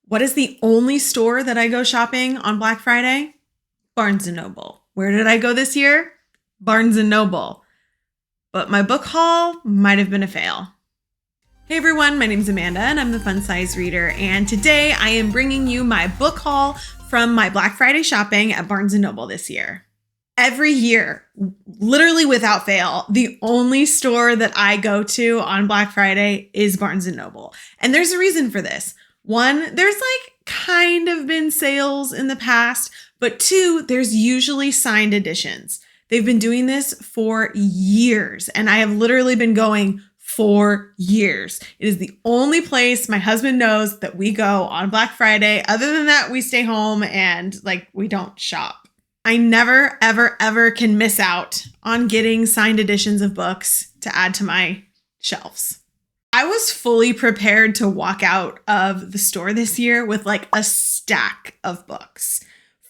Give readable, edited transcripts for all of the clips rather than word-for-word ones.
What is the only store that I go shopping on Black Friday? Barnes & Noble. Where did I go this year? Barnes & Noble. But my book haul might have been a fail. Hey everyone, my name's Amanda and I'm the Fun Size Reader, and today I am bringing you my book haul from my Black Friday shopping at Barnes & Noble this year. Every year, literally without fail, the only store that I go to on Black Friday is Barnes & Noble. And there's a reason for this. One, there's kind of been sales in the past, but two, there's usually signed editions. They've been doing this for years, and I have literally been going for years. It is the only place my husband knows that we go on Black Friday. Other than that, we stay home and we don't shop. I never, ever, ever can miss out on getting signed editions of books to add to my shelves. I was fully prepared to walk out of the store this year with a stack of books.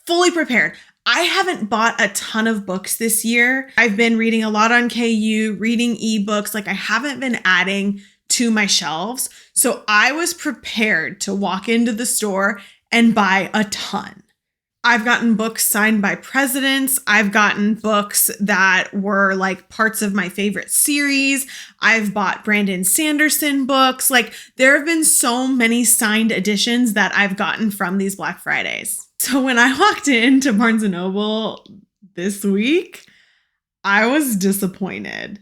Fully prepared. I haven't bought a ton of books this year. I've been reading a lot on KU, reading ebooks. I haven't been adding to my shelves. So I was prepared to walk into the store and buy a ton. I've gotten books signed by presidents. I've gotten books that were parts of my favorite series. I've bought Brandon Sanderson books. There have been so many signed editions that I've gotten from these Black Fridays. So when I walked into Barnes & Noble this week, I was disappointed.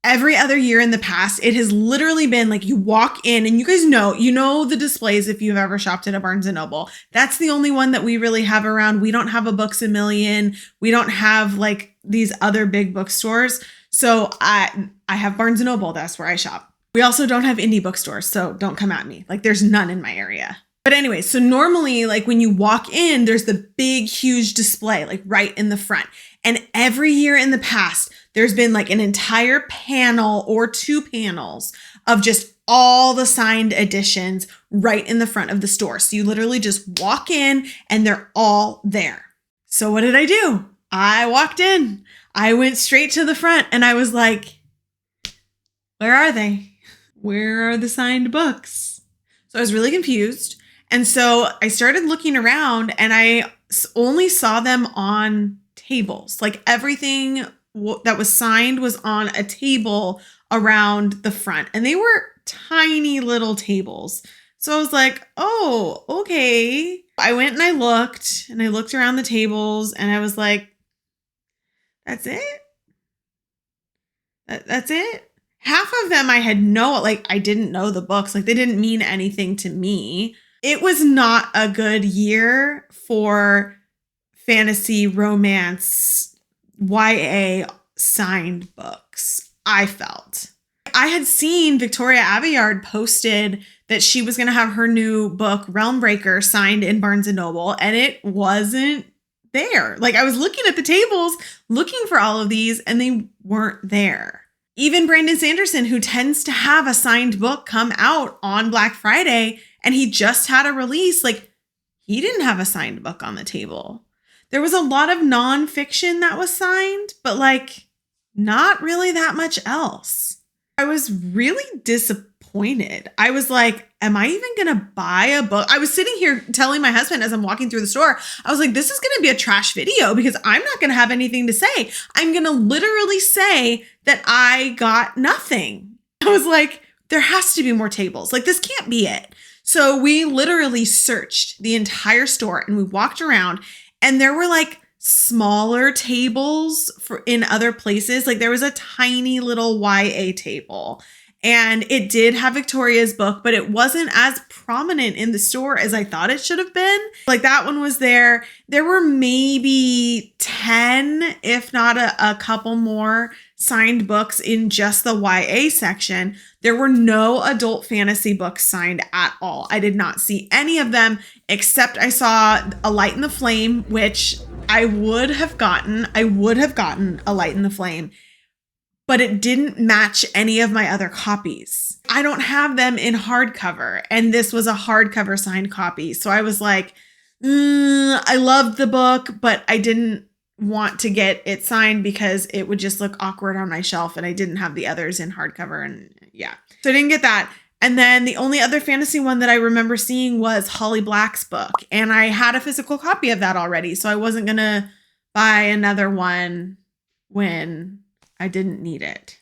Every other year in the past, it has literally been you walk in and you guys know the displays if you've ever shopped at a Barnes & Noble. That's the only one that we really have around. We don't have a Books A Million. We don't have these other big bookstores. So I have Barnes & Noble. That's where I shop. We also don't have indie bookstores, so don't come at me. There's none in my area. But anyway, so normally when you walk in, there's the big, huge display right in the front. And every year in the past, there's been an entire panel or two panels of just all the signed editions right in the front of the store. So you literally just walk in and they're all there. So what did I do? I walked in. I went straight to the front and I was like, where are they? Where are the signed books? So I was really confused. And so I started looking around and I only saw them on tables. Everything that was signed was on a table around the front, and they were tiny little tables. So I was like, oh, okay. I went and I looked around the tables and I was like, that's it? That's it? Half of them I had I didn't know the books. They didn't mean anything to me. It was not a good year for fantasy, romance, YA signed books, I felt. I had seen Victoria Aveyard posted that she was going to have her new book, Realmbreaker, signed in Barnes & Noble, and it wasn't there. I was looking at the tables, looking for all of these, and they weren't there. Even Brandon Sanderson, who tends to have a signed book come out on Black Friday, and he just had a release, he didn't have a signed book on the table. There was a lot of nonfiction that was signed, but not really that much else. I was really disappointed. I was like, am I even going to buy a book? I was sitting here telling my husband as I'm walking through the store, I was like, this is going to be a trash video because I'm not going to have anything to say. I'm going to literally say that I got nothing. I was like, there has to be more tables. This can't be it. So we literally searched the entire store and we walked around, and there were smaller tables in other places. There was a tiny little YA table, and it did have Victoria's book, but it wasn't as prominent in the store as I thought it should have been. That one was there. There were maybe 10, if not a couple more signed books in just the YA section. There were no adult fantasy books signed at all. I did not see any of them, except I saw A Light in the Flame, which I would have gotten A Light in the Flame, but it didn't match any of my other copies. I don't have them in hardcover, and this was a hardcover signed copy. So I was like, I loved the book, but I didn't want to get it signed because it would just look awkward on my shelf, and I didn't have the others in hardcover, and yeah. So I didn't get that. And then the only other fantasy one that I remember seeing was Holly Black's book. And I had a physical copy of that already. So I wasn't going to buy another one when I didn't need it.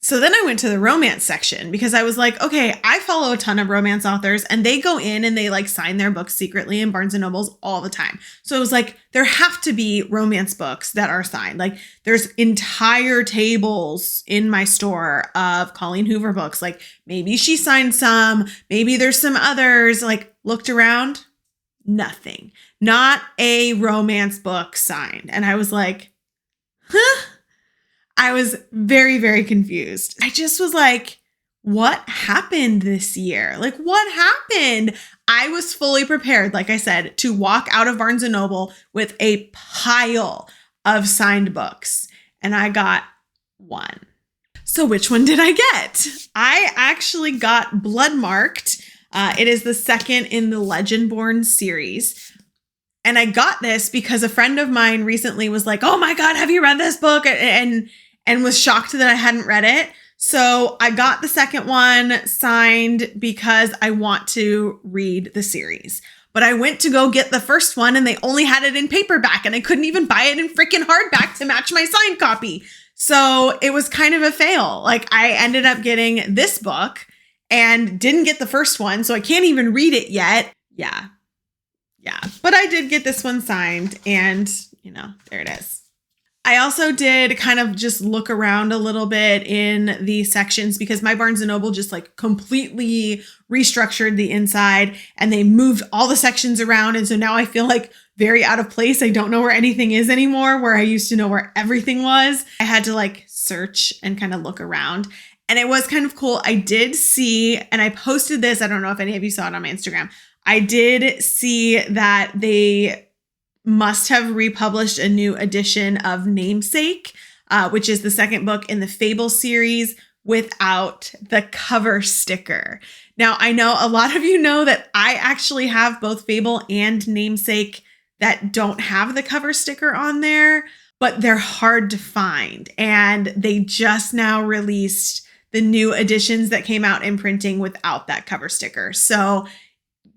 So then I went to the romance section because I was like, okay, I follow a ton of romance authors and they go in and they like sign their books secretly in Barnes and Nobles all the time. So it was like, there have to be romance books that are signed. Like there's entire tables in my store of Colleen Hoover books. Like maybe she signed some, maybe there's some others. Like looked around, nothing, not a romance book signed. And I was like, huh? I was very, very confused. I just was like, what happened this year? Like, what happened? I was fully prepared, like I said, to walk out of Barnes & Noble with a pile of signed books. And I got one. So which one did I get? I actually got Bloodmarked. It is the second in the Legendborn series. And I got this because a friend of mine recently was like, oh my God, have you read this book? And was shocked that I hadn't read it. So I got the second one signed because I want to read the series. But I went to go get the first one and they only had it in paperback and I couldn't even buy it in freaking hardback to match my signed copy. So it was kind of a fail. Like I ended up getting this book and didn't get the first one. So I can't even read it yet. Yeah. But I did get this one signed and, there it is. I also did kind of just look around a little bit in the sections because my Barnes & Noble just like completely restructured the inside and they moved all the sections around. And so now I feel like very out of place. I don't know where anything is anymore, where I used to know where everything was. I had to like search and kind of look around. And it was kind of cool. I did see, and I posted this, I don't know if any of you saw it on my Instagram. I did see that they must have republished a new edition of Namesake, which is the second book in the Fable series without the cover sticker. Now, I know a lot of you know that I actually have both Fable and Namesake that don't have the cover sticker on there, but they're hard to find. And they just now released the new editions that came out in printing without that cover sticker. So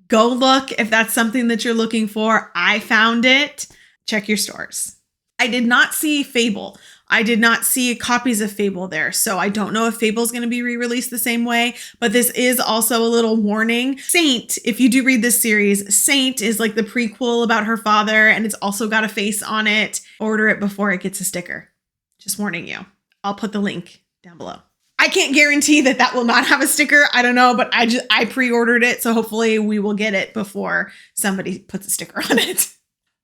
go look if that's something that you're looking for. I found it. Check your stores. I did not see Fable. I did not see copies of Fable there. So I don't know if Fable is going to be re-released the same way, but this is also a little warning. Saint, if you do read this series, Saint is like the prequel about her father and it's also got a face on it. Order it before it gets a sticker. Just warning you. I'll put the link down below. I can't guarantee that that will not have a sticker. I don't know, but I pre-ordered it. So hopefully we will get it before somebody puts a sticker on it.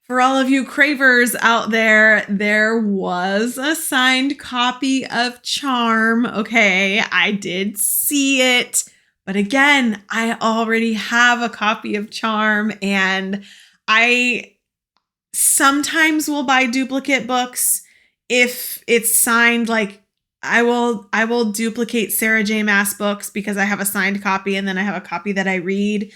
For all of you cravers out there, there was a signed copy of Charm. Okay, I did see it. But again, I already have a copy of Charm and I sometimes will buy duplicate books if it's signed. Like I will duplicate Sarah J. Maas books because I have a signed copy and then I have a copy that I read.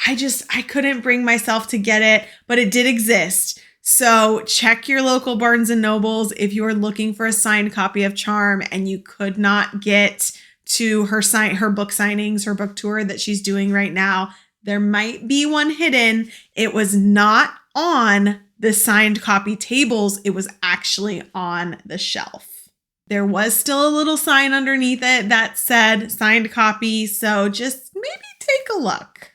I couldn't bring myself to get it, but it did exist. So check your local Barnes and Nobles if you're looking for a signed copy of Charm and you could not get to her book signings, her book tour that she's doing right now. There might be one hidden. It was not on the signed copy tables. It was actually on the shelf. There was still a little sign underneath it that said signed copy. So just maybe take a look.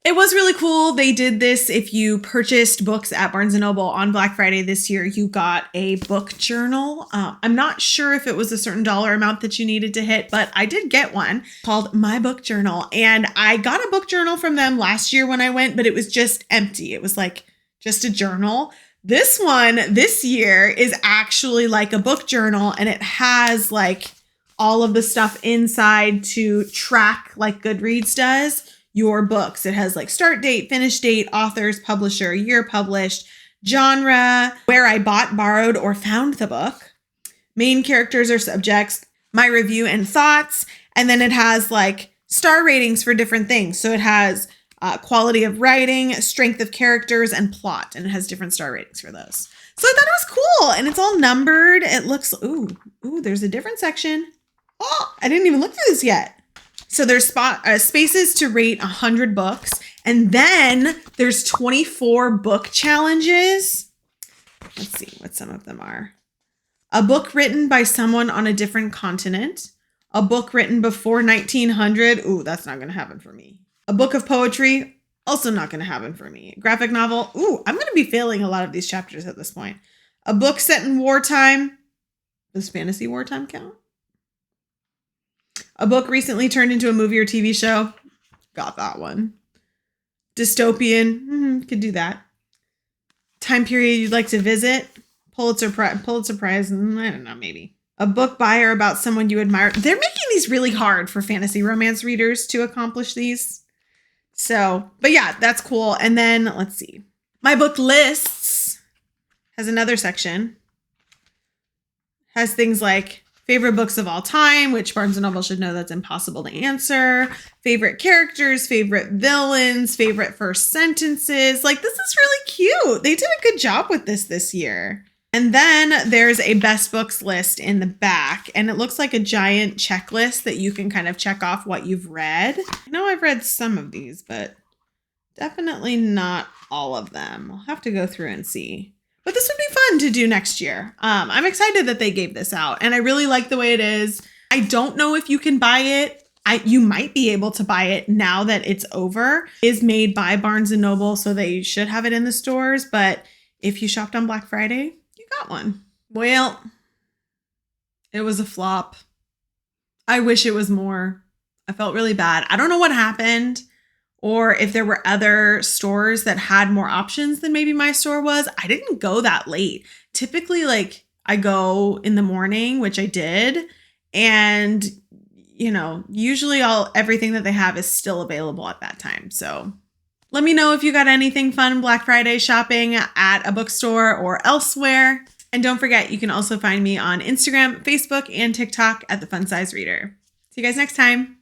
It was really cool. They did this. If you purchased books at Barnes & Noble on Black Friday this year, you got a book journal. I'm not sure if it was a certain dollar amount that you needed to hit, but I did get one called My Book Journal. And I got a book journal from them last year when I went, but it was just empty. It was like just a journal. This one this year is actually like a book journal and it has like all of the stuff inside to track like Goodreads does your books. It has like start date, finish date, authors, publisher, year published, genre, where I bought, borrowed, or found the book, main characters or subjects, my review and thoughts, and then it has like star ratings for different things. So it has quality of writing, strength of characters, and plot, and it has different star ratings for those. So I thought it was cool, and it's all numbered. It looks, ooh, there's a different section. Oh, I didn't even look through this yet. So there's spaces to rate 100 books. And then there's 24 book challenges. Let's see what some of them are. A book written by someone on a different continent. A book written before 1900. Ooh, that's not going to happen for me. A book of poetry. Also not going to happen for me. Graphic novel. Ooh, I'm going to be failing a lot of these chapters at this point. A book set in wartime. Does fantasy wartime count? A book recently turned into a movie or TV show. Got that one. Dystopian. Could do that. Time period you'd like to visit. Pulitzer Prize. I don't know, maybe. A book by or about someone you admire. They're making these really hard for fantasy romance readers to accomplish these. So, but yeah, that's cool. And then let's see. My book lists has another section. Has things like favorite books of all time, which Barnes & Noble should know that's impossible to answer. Favorite characters, favorite villains, favorite first sentences. Like, this is really cute. They did a good job with this year. And then there's a best books list in the back, and it looks like a giant checklist that you can kind of check off what you've read. I know I've read some of these, but definitely not all of them. I'll have to go through and see. But this would be fun to do next year. I'm excited that they gave this out, and I really like the way it is. I don't know if you can buy it. You might be able to buy it now that it's over. It is made by Barnes & Noble, so they should have it in the stores. But if you shopped on Black Friday, you got one. Well, it was a flop. I wish it was more. I felt really bad. I don't know what happened, or if there were other stores that had more options than maybe my store was. I didn't go that late. Typically, like, I go in the morning, which I did. And, you know, usually everything that they have is still available at that time. So let me know if you got anything fun Black Friday shopping at a bookstore or elsewhere. And don't forget, you can also find me on Instagram, Facebook, and TikTok at The Fun Size Reader. See you guys next time.